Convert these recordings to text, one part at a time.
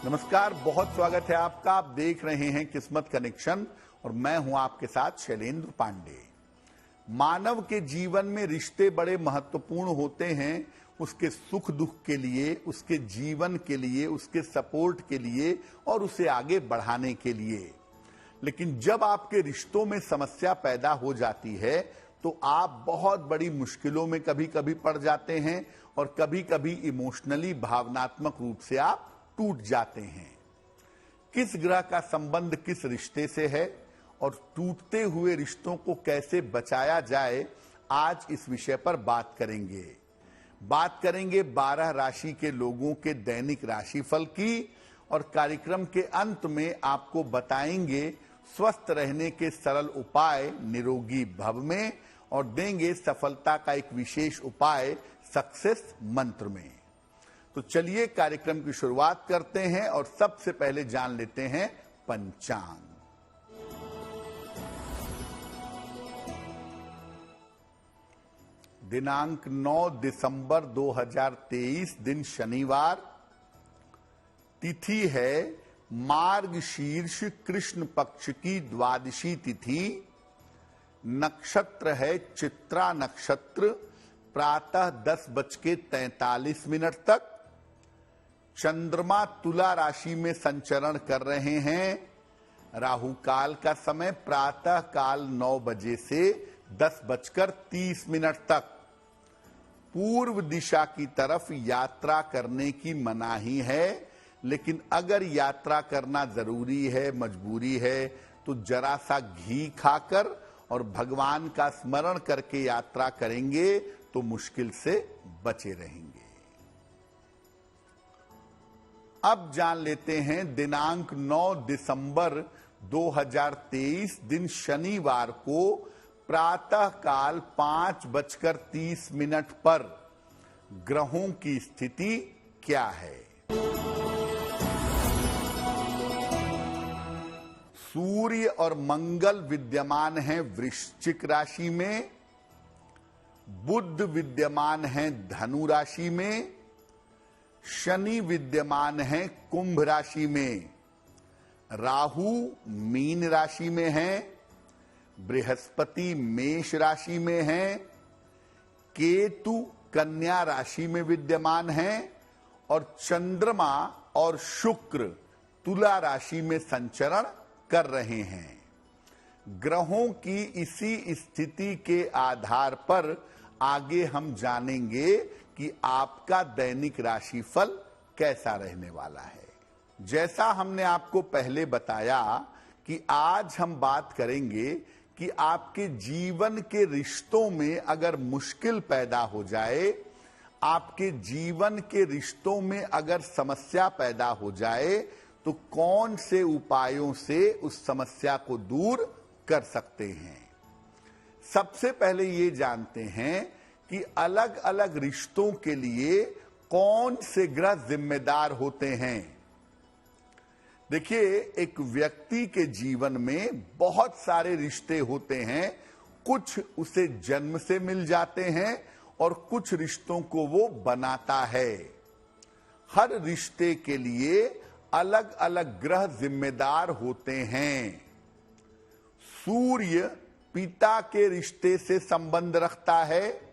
नमस्कार, बहुत स्वागत है आपका। आप देख रहे हैं किस्मत कनेक्शन और मैं हूं आपके साथ शैलेंद्र पांडे। मानव के जीवन में रिश्ते बड़े महत्वपूर्ण होते हैं, उसके सुख दुख के लिए, उसके जीवन के लिए, उसके सपोर्ट के लिए और उसे आगे बढ़ाने के लिए। लेकिन जब आपके रिश्तों में समस्या पैदा हो जाती है तो आप बहुत बड़ी मुश्किलों में कभी कभी पड़ जाते हैं और कभी कभी इमोशनली, भावनात्मक रूप से आप टूट जाते हैं। किस ग्रह का संबंध किस रिश्ते से है और टूटते हुए रिश्तों को कैसे बचाया जाए, आज इस विषय पर बात करेंगे 12 राशि के लोगों के दैनिक राशिफल की और कार्यक्रम के अंत में आपको बताएंगे स्वस्थ रहने के सरल उपाय निरोगी भव में और देंगे सफलता का एक विशेष उपाय सक्सेस मंत्र में। तो चलिए कार्यक्रम की शुरुआत करते हैं और सबसे पहले जान लेते हैं पंचांग। दिनांक 9 दिसंबर 2023, दिन शनिवार, तिथि है मार्गशीर्ष कृष्ण पक्ष की द्वादशी तिथि, नक्षत्र है चित्रा नक्षत्र, प्रातः 10:43 तक। चंद्रमा तुला राशि में संचरण कर रहे हैं। राहु काल का समय प्रातः काल 9 बजे से 10:30 तक। पूर्व दिशा की तरफ यात्रा करने की मनाही है, लेकिन अगर यात्रा करना जरूरी है, मजबूरी है, तो जरा सा घी खाकर और भगवान का स्मरण करके यात्रा करेंगे तो मुश्किल से बचे रहेंगे। अब जान लेते हैं दिनांक 9 दिसंबर 2023, दिन शनिवार को प्रातः काल 5:30 पर ग्रहों की स्थिति क्या है। सूर्य और मंगल विद्यमान हैं वृश्चिक राशि में, बुध विद्यमान हैं धनु राशि में, शनि विद्यमान है कुंभ राशि में, राहु मीन राशि में है, बृहस्पति मेष राशि में है, केतु कन्या राशि में विद्यमान है और चंद्रमा और शुक्र तुला राशि में संचरण कर रहे हैं। ग्रहों की इसी स्थिति के आधार पर आगे हम जानेंगे कि आपका दैनिक राशिफल कैसा रहने वाला है। जैसा हमने आपको पहले बताया कि आज हम बात करेंगे कि आपके जीवन के रिश्तों में अगर मुश्किल पैदा हो जाए, आपके जीवन के रिश्तों में अगर समस्या पैदा हो जाए, तो कौन से उपायों से उस समस्या को दूर कर सकते हैं। सबसे पहले ये जानते हैं कि अलग अलग रिश्तों के लिए कौन से ग्रह जिम्मेदार होते हैं। देखिए, एक व्यक्ति के जीवन में बहुत सारे रिश्ते होते हैं। कुछ उसे जन्म से मिल जाते हैं और कुछ रिश्तों को वो बनाता है। हर रिश्ते के लिए अलग अलग ग्रह जिम्मेदार होते हैं। सूर्य पिता के रिश्ते से संबंध रखता है,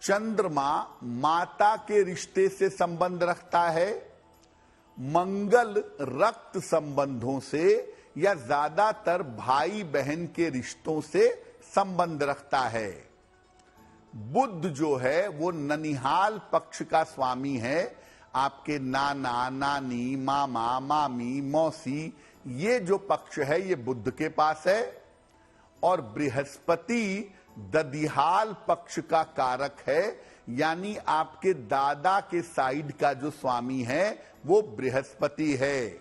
चंद्रमा माता के रिश्ते से संबंध रखता है, मंगल रक्त संबंधों से या ज्यादातर भाई बहन के रिश्तों से संबंध रखता है। बुध जो है वो ननिहाल पक्ष का स्वामी है। आपके नाना नानी, मामा मामी, मौसी, ये जो पक्ष है ये बुध के पास है। और बृहस्पति ददिहाल पक्ष का कारक है, यानी आपके दादा के साइड का जो स्वामी है वो बृहस्पति है।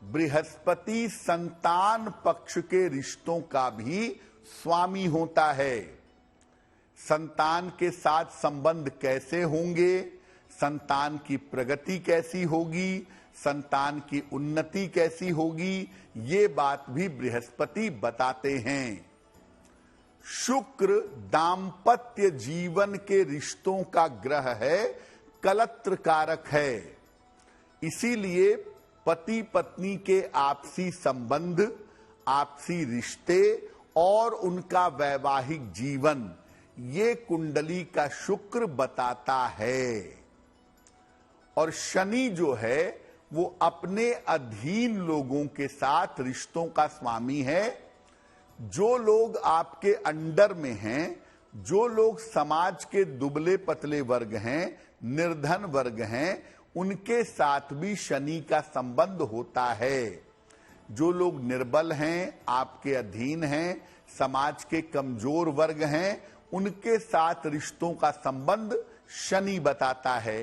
बृहस्पति संतान पक्ष के रिश्तों का भी स्वामी होता है। संतान के साथ संबंध कैसे होंगे, संतान की प्रगति कैसी होगी, संतान की उन्नति कैसी होगी, ये बात भी बृहस्पति बताते हैं। शुक्र दाम्पत्य जीवन के रिश्तों का ग्रह है, कलत्र कारक है। इसीलिए पति पत्नी के आपसी संबंध, आपसी रिश्ते और उनका वैवाहिक जीवन ये कुंडली का शुक्र बताता है। और शनि जो है वो अपने अधीन लोगों के साथ रिश्तों का स्वामी है। जो लोग आपके अंडर में हैं, जो लोग समाज के दुबले पतले वर्ग हैं, निर्धन वर्ग हैं, उनके साथ भी शनि का संबंध होता है। जो लोग निर्बल हैं, आपके अधीन हैं, समाज के कमजोर वर्ग हैं, उनके साथ रिश्तों का संबंध शनि बताता है।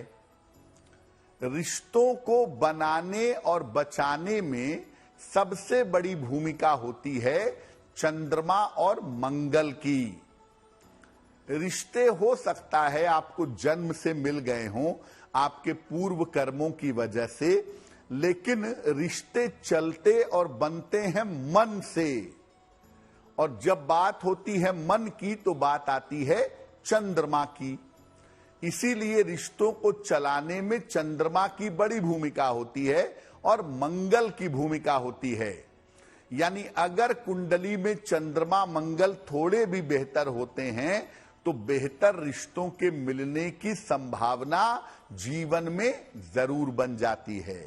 रिश्तों को बनाने और बचाने में सबसे बड़ी भूमिका होती है चंद्रमा और मंगल की। रिश्ते हो सकता है आपको जन्म से मिल गए हों आपके पूर्व कर्मों की वजह से, लेकिन रिश्ते चलते और बनते हैं मन से। और जब बात होती है मन की तो बात आती है चंद्रमा की। इसीलिए रिश्तों को चलाने में चंद्रमा की बड़ी भूमिका होती है और मंगल की भूमिका होती है। यानी अगर कुंडली में चंद्रमा मंगल थोड़े भी बेहतर होते हैं तो बेहतर रिश्तों के मिलने की संभावना जीवन में जरूर बन जाती है।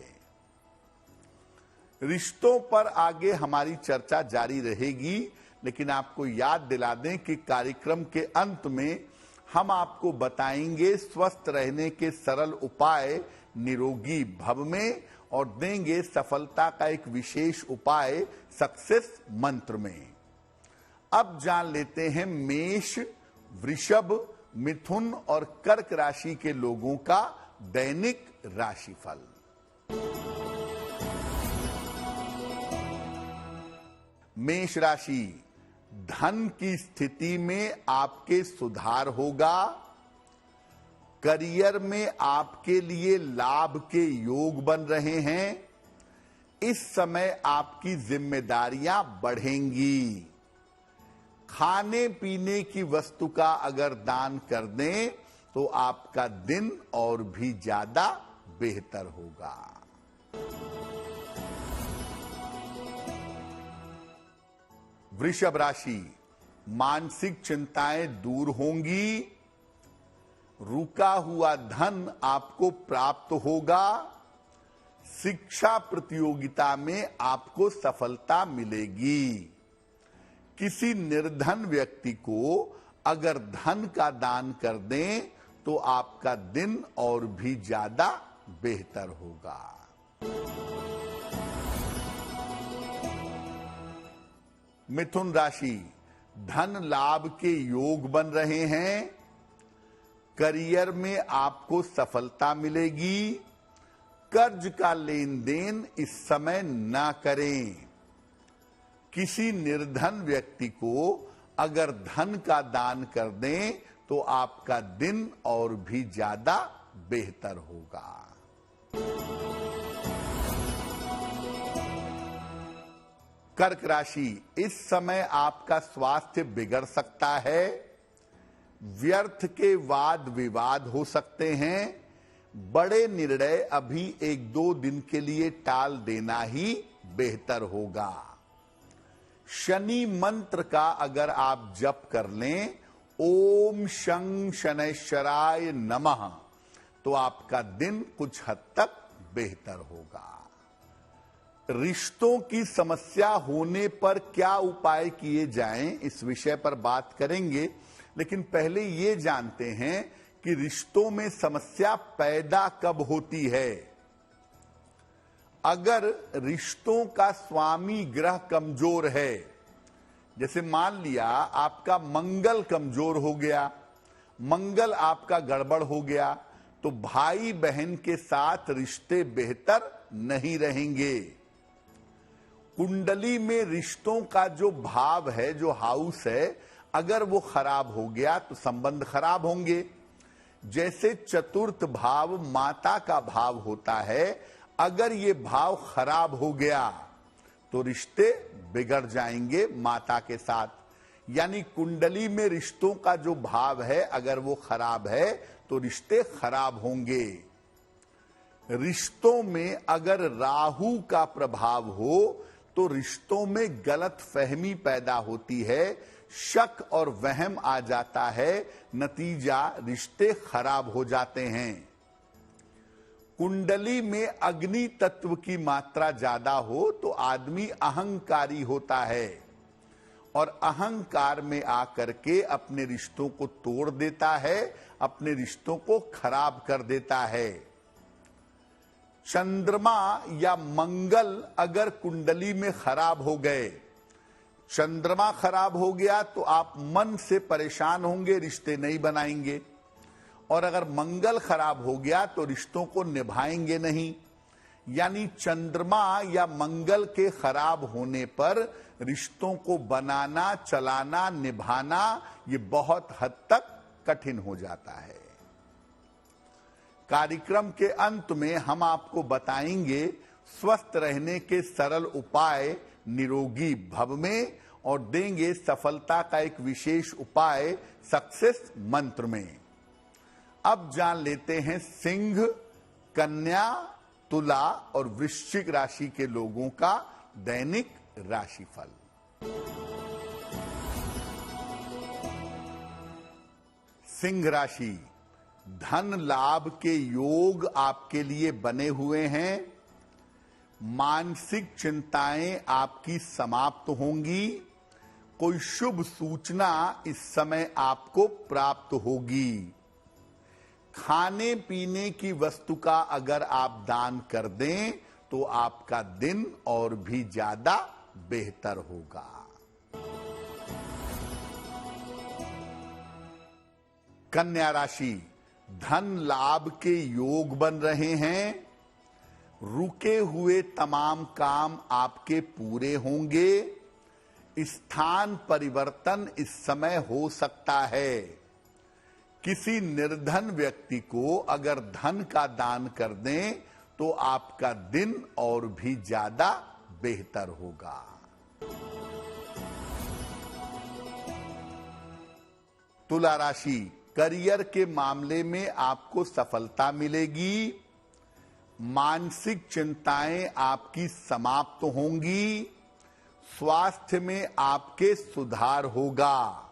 रिश्तों पर आगे हमारी चर्चा जारी रहेगी, लेकिन आपको याद दिला दें कि कार्यक्रम के अंत में हम आपको बताएंगे स्वस्थ रहने के सरल उपाय निरोगी भव में, और देंगे सफलता का एक विशेष उपाय सक्सेस मंत्र में। अब जान लेते हैं मेष, वृषभ, मिथुन और कर्क राशि के लोगों का दैनिक राशिफल। मेष राशि, धन की स्थिति में आपके सुधार होगा। करियर में आपके लिए लाभ के योग बन रहे हैं। इस समय आपकी जिम्मेदारियां बढ़ेंगी। खाने पीने की वस्तु का अगर दान कर दें तो आपका दिन और भी ज्यादा बेहतर होगा। वृषभ राशि, मानसिक चिंताएं दूर होंगी। रुका हुआ धन आपको प्राप्त होगा। शिक्षा प्रतियोगिता में आपको सफलता मिलेगी। किसी निर्धन व्यक्ति को अगर धन का दान कर दें तो आपका दिन और भी ज्यादा बेहतर होगा। मिथुन राशि, धन लाभ के योग बन रहे हैं। करियर में आपको सफलता मिलेगी। कर्ज का लेन देन इस समय ना करें। किसी निर्धन व्यक्ति को अगर धन का दान कर दें तो आपका दिन और भी ज्यादा बेहतर होगा। कर्क राशि, इस समय आपका स्वास्थ्य बिगड़ सकता है। व्यर्थ के वाद विवाद हो सकते हैं। बड़े निर्णय अभी 1-2 दिन के लिए टाल देना ही बेहतर होगा। शनि मंत्र का अगर आप जप कर लें, ओम शं शनैश्चराय नमः, तो आपका दिन कुछ हद तक बेहतर होगा। रिश्तों की समस्या होने पर क्या उपाय किए जाएं, इस विषय पर बात करेंगे, लेकिन पहले ये जानते हैं कि रिश्तों में समस्या पैदा कब होती है। अगर रिश्तों का स्वामी ग्रह कमजोर है, जैसे मान लिया आपका मंगल कमजोर हो गया, मंगल आपका गड़बड़ हो गया, तो भाई बहन के साथ रिश्ते बेहतर नहीं रहेंगे। कुंडली में रिश्तों का जो भाव है, जो हाउस है, अगर वो खराब हो गया तो संबंध खराब होंगे। जैसे चतुर्थ भाव माता का भाव होता है, अगर ये भाव खराब हो गया तो रिश्ते बिगड़ जाएंगे माता के साथ। यानी कुंडली में रिश्तों का जो भाव है, अगर वो खराब है तो रिश्ते खराब होंगे। रिश्तों में अगर राहु का प्रभाव हो तो रिश्तों में गलत फहमी पैदा होती है, शक और वहम आ जाता है, नतीजा रिश्ते खराब हो जाते हैं। कुंडली में अग्नि तत्व की मात्रा ज्यादा हो तो आदमी अहंकारी होता है और अहंकार में आकर के अपने रिश्तों को तोड़ देता है, अपने रिश्तों को खराब कर देता है। चंद्रमा या मंगल अगर कुंडली में खराब हो गए, चंद्रमा खराब हो गया तो आप मन से परेशान होंगे, रिश्ते नहीं बनाएंगे। और अगर मंगल खराब हो गया तो रिश्तों को निभाएंगे नहीं। यानी चंद्रमा या मंगल के खराब होने पर रिश्तों को बनाना, चलाना, निभाना ये बहुत हद तक कठिन हो जाता है। कार्यक्रम के अंत में हम आपको बताएंगे स्वस्थ रहने के सरल उपाय निरोगी भव में और देंगे सफलता का एक विशेष उपाय सक्सेस मंत्र में। अब जान लेते हैं सिंह, कन्या, तुला और वृश्चिक राशि के लोगों का दैनिक राशिफल। सिंह राशि, धन लाभ के योग आपके लिए बने हुए हैं। मानसिक चिंताएं आपकी समाप्त होंगी। कोई शुभ सूचना इस समय आपको प्राप्त होगी। खाने पीने की वस्तु का अगर आप दान कर दें तो आपका दिन और भी ज्यादा बेहतर होगा। कन्या राशि, धन लाभ के योग बन रहे हैं। रुके हुए तमाम काम आपके पूरे होंगे। स्थान परिवर्तन इस समय हो सकता है। किसी निर्धन व्यक्ति को अगर धन का दान कर दें तो आपका दिन और भी ज्यादा बेहतर होगा। तुला राशि, करियर के मामले में आपको सफलता मिलेगी। मानसिक चिंताएं आपकी समाप्त होंगी। स्वास्थ्य में आपके सुधार होगा।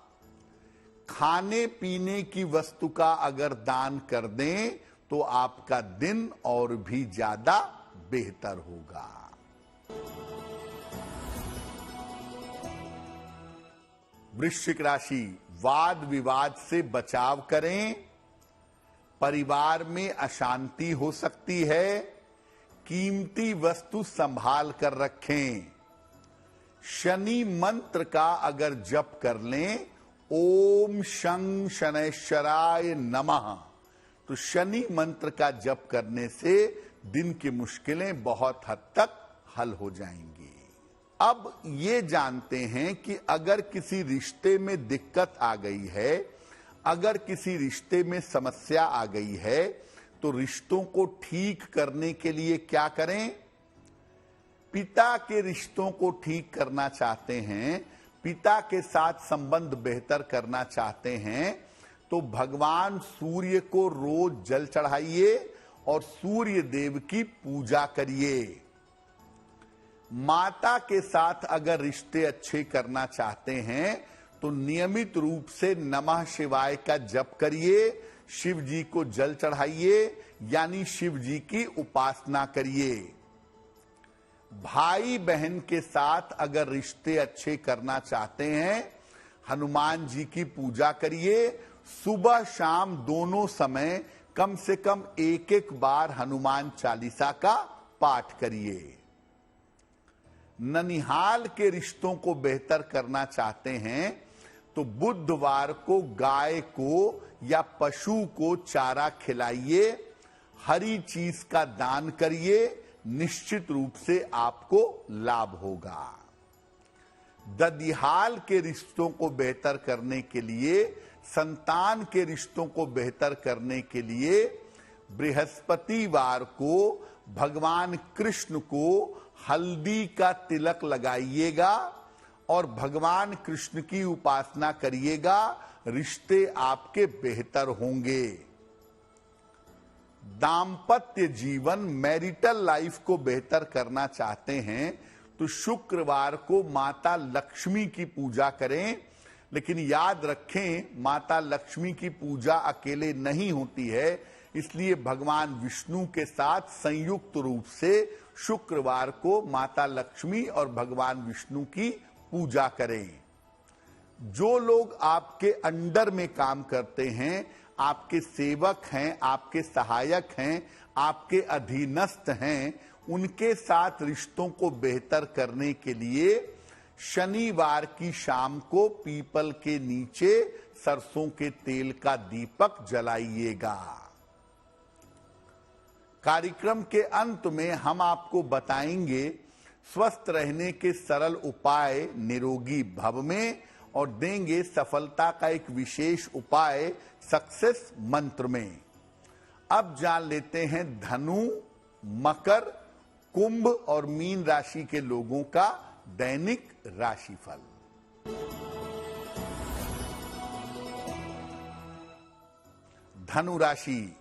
खाने पीने की वस्तु का अगर दान कर दें तो आपका दिन और भी ज्यादा बेहतर होगा। वृश्चिक राशि, वाद विवाद से बचाव करें। परिवार में अशांति हो सकती है। कीमती वस्तु संभाल कर रखें। शनि मंत्र का अगर जप कर लें, ओम शं शनैश्चराय नमः, तो शनि मंत्र का जप करने से दिन की मुश्किलें बहुत हद तक हल हो जाएंगी। अब ये जानते हैं कि अगर किसी रिश्ते में दिक्कत आ गई है, अगर किसी रिश्ते में समस्या आ गई है तो रिश्तों को ठीक करने के लिए क्या करें। पिता के रिश्तों को ठीक करना चाहते हैं, पिता के साथ संबंध बेहतर करना चाहते हैं तो भगवान सूर्य को रोज जल चढ़ाइए और सूर्य देव की पूजा करिए। माता के साथ अगर रिश्ते अच्छे करना चाहते हैं तो नियमित रूप से नमः शिवाय का जप करिए, शिव जी को जल चढ़ाइए, यानी शिव जी की उपासना करिए। भाई बहन के साथ अगर रिश्ते अच्छे करना चाहते हैं, हनुमान जी की पूजा करिए। सुबह शाम दोनों समय कम से कम एक एक बार हनुमान चालीसा का पाठ करिए। ननिहाल के रिश्तों को बेहतर करना चाहते हैं तो बुधवार को गाय को या पशु को चारा खिलाइए, हरी चीज का दान करिए, निश्चित रूप से आपको लाभ होगा। ददिहाल के रिश्तों को बेहतर करने के लिए, संतान के रिश्तों को बेहतर करने के लिए बृहस्पतिवार को भगवान कृष्ण को हल्दी का तिलक लगाइएगा और भगवान कृष्ण की उपासना करिएगा। रिश्ते आपके बेहतर होंगे। दाम्पत्य जीवन, मैरिटल लाइफ को बेहतर करना चाहते हैं तो शुक्रवार को माता लक्ष्मी की पूजा करें। लेकिन याद रखें, माता लक्ष्मी की पूजा अकेले नहीं होती है, इसलिए भगवान विष्णु के साथ संयुक्त रूप से शुक्रवार को माता लक्ष्मी और भगवान विष्णु की पूजा करें। जो लोग आपके अंडर में काम करते हैं, आपके सेवक हैं, आपके सहायक हैं, आपके अधीनस्थ हैं, उनके साथ रिश्तों को बेहतर करने के लिए शनिवार की शाम को पीपल के नीचे सरसों के तेल का दीपक जलाइएगा। कार्यक्रम के अंत में हम आपको बताएंगे स्वस्थ रहने के सरल उपाय निरोगी भव में, और देंगे सफलता का एक विशेष उपाय सक्सेस मंत्र में। अब जान लेते हैं धनु, मकर, कुंभ और मीन राशि के लोगों का दैनिक राशिफल। धनु राशि,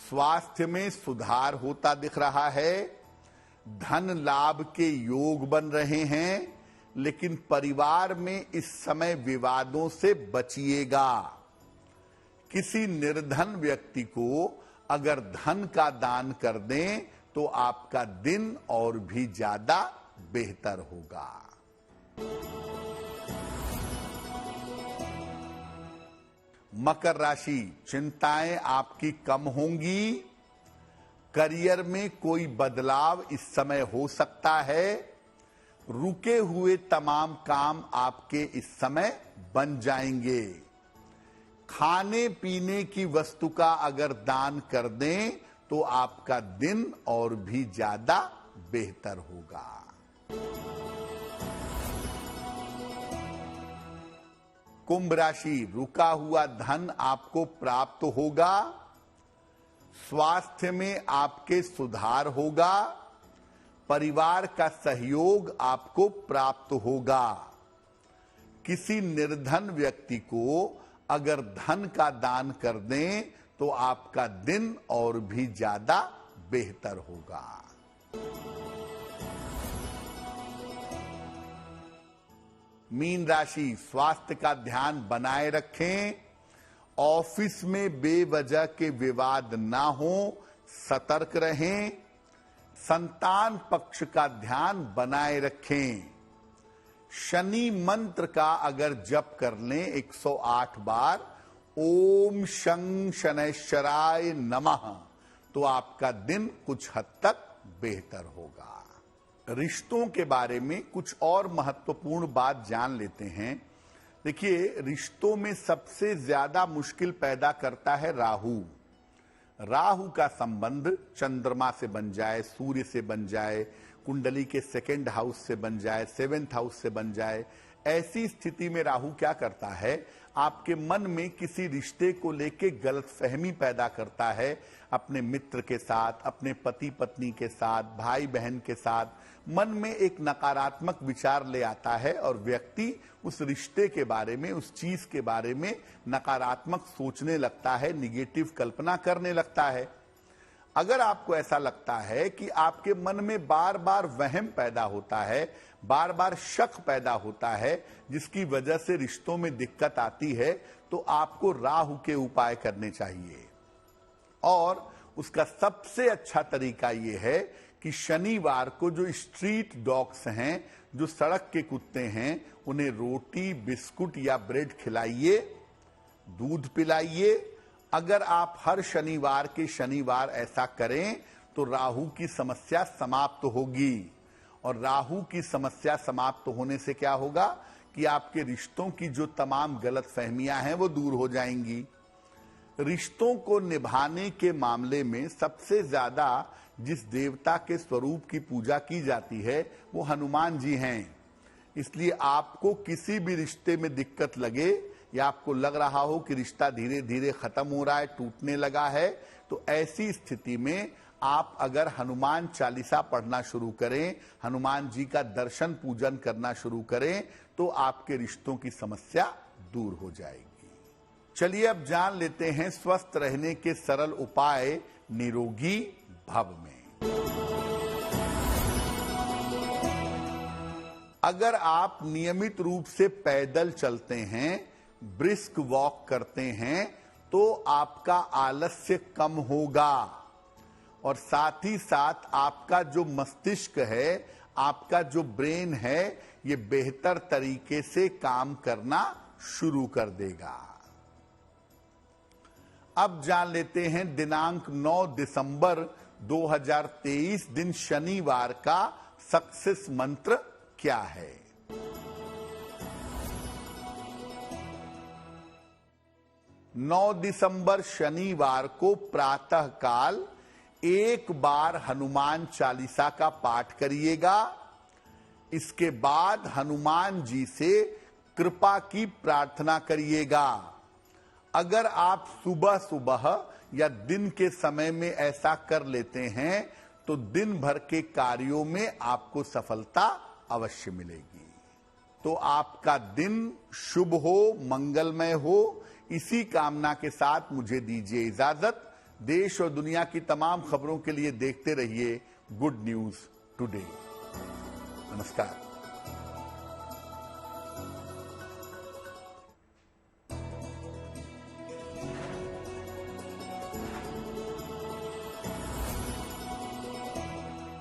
स्वास्थ्य में सुधार होता दिख रहा है, धन लाभ के योग बन रहे हैं, लेकिन परिवार में इस समय विवादों से बचिएगा। किसी निर्धन व्यक्ति को अगर धन का दान कर दें तो आपका दिन और भी ज्यादा बेहतर होगा। मकर राशि, चिंताएं आपकी कम होंगी, करियर में कोई बदलाव इस समय हो सकता है, रुके हुए तमाम काम आपके इस समय बन जाएंगे। खाने पीने की वस्तु का अगर दान कर दें तो आपका दिन और भी ज्यादा बेहतर होगा। कुंभ राशि, रुका हुआ धन आपको प्राप्त होगा, स्वास्थ्य में आपके सुधार होगा, परिवार का सहयोग आपको प्राप्त होगा। किसी निर्धन व्यक्ति को अगर धन का दान कर दें तो आपका दिन और भी ज्यादा बेहतर होगा। मीन राशि, स्वास्थ्य का ध्यान बनाए रखें, ऑफिस में बेवजह के विवाद ना हो, सतर्क रहें, संतान पक्ष का ध्यान बनाए रखें। शनि मंत्र का अगर जप कर लें 108 बार, ओम शं शनैश्चराय नमः, तो आपका दिन कुछ हद तक बेहतर होगा। रिश्तों के बारे में कुछ और महत्वपूर्ण बात जान लेते हैं। देखिए, रिश्तों में सबसे ज्यादा मुश्किल पैदा करता है राहु। राहु का संबंध चंद्रमा से बन जाए, सूर्य से बन जाए, कुंडली के सेकंड हाउस से बन जाए, 7th हाउस से बन जाए, ऐसी स्थिति में राहु क्या करता है, आपके मन में किसी रिश्ते को लेके गलतफहमी पैदा करता है। अपने मित्र के साथ, अपने पति पत्नी के साथ, भाई बहन के साथ मन में एक नकारात्मक विचार ले आता है और व्यक्ति उस रिश्ते के बारे में, उस चीज के बारे में नकारात्मक सोचने लगता है, निगेटिव कल्पना करने लगता है। अगर आपको ऐसा लगता है कि आपके मन में बार बार वहम पैदा होता है, बार बार शक पैदा होता है, जिसकी वजह से रिश्तों में दिक्कत आती है, तो आपको राहु के उपाय करने चाहिए। और उसका सबसे अच्छा तरीका यह है कि शनिवार को जो स्ट्रीट डॉग्स हैं, जो सड़क के कुत्ते हैं, उन्हें रोटी, बिस्कुट या ब्रेड खिलाइए, दूध पिलाइए। अगर आप हर शनिवार के शनिवार ऐसा करें तो राहु की समस्या समाप्त होगी। और राहु की समस्या समाप्त होने से क्या होगा कि आपके रिश्तों की जो तमाम गलतफहमियां हैं वो दूर हो जाएंगी। रिश्तों को निभाने के मामले में सबसे ज्यादा जिस देवता के स्वरूप की पूजा की जाती है वो हनुमान जी हैं। इसलिए आपको किसी भी रिश्ते में दिक्कत लगे या आपको लग रहा हो कि रिश्ता धीरे धीरे खत्म हो रहा है, टूटने लगा है, तो ऐसी स्थिति में आप अगर हनुमान चालीसा पढ़ना शुरू करें, हनुमान जी का दर्शन पूजन करना शुरू करें, तो आपके रिश्तों की समस्या दूर हो जाएगी। चलिए अब जान लेते हैं स्वस्थ रहने के सरल उपाय निरोगी भव में। अगर आप नियमित रूप से पैदल चलते हैं, ब्रिस्क वॉक करते हैं, तो आपका आलस्य कम होगा और साथ ही साथ आपका जो मस्तिष्क है, आपका जो ब्रेन है, ये बेहतर तरीके से काम करना शुरू कर देगा। अब जान लेते हैं दिनांक 9 दिसंबर 2023 दिन शनिवार का सक्सेस मंत्र क्या है। 9 दिसंबर शनिवार को प्रातः काल एक बार हनुमान चालीसा का पाठ करिएगा। इसके बाद हनुमान जी से कृपा की प्रार्थना करिएगा। अगर आप सुबह सुबह या दिन के समय में ऐसा कर लेते हैं तो दिन भर के कार्यों में आपको सफलता अवश्य मिलेगी। तो आपका दिन शुभ हो, मंगलमय हो, इसी कामना के साथ मुझे दीजिए इजाजत। देश और दुनिया की तमाम खबरों के लिए देखते रहिए गुड न्यूज टुडे। नमस्कार।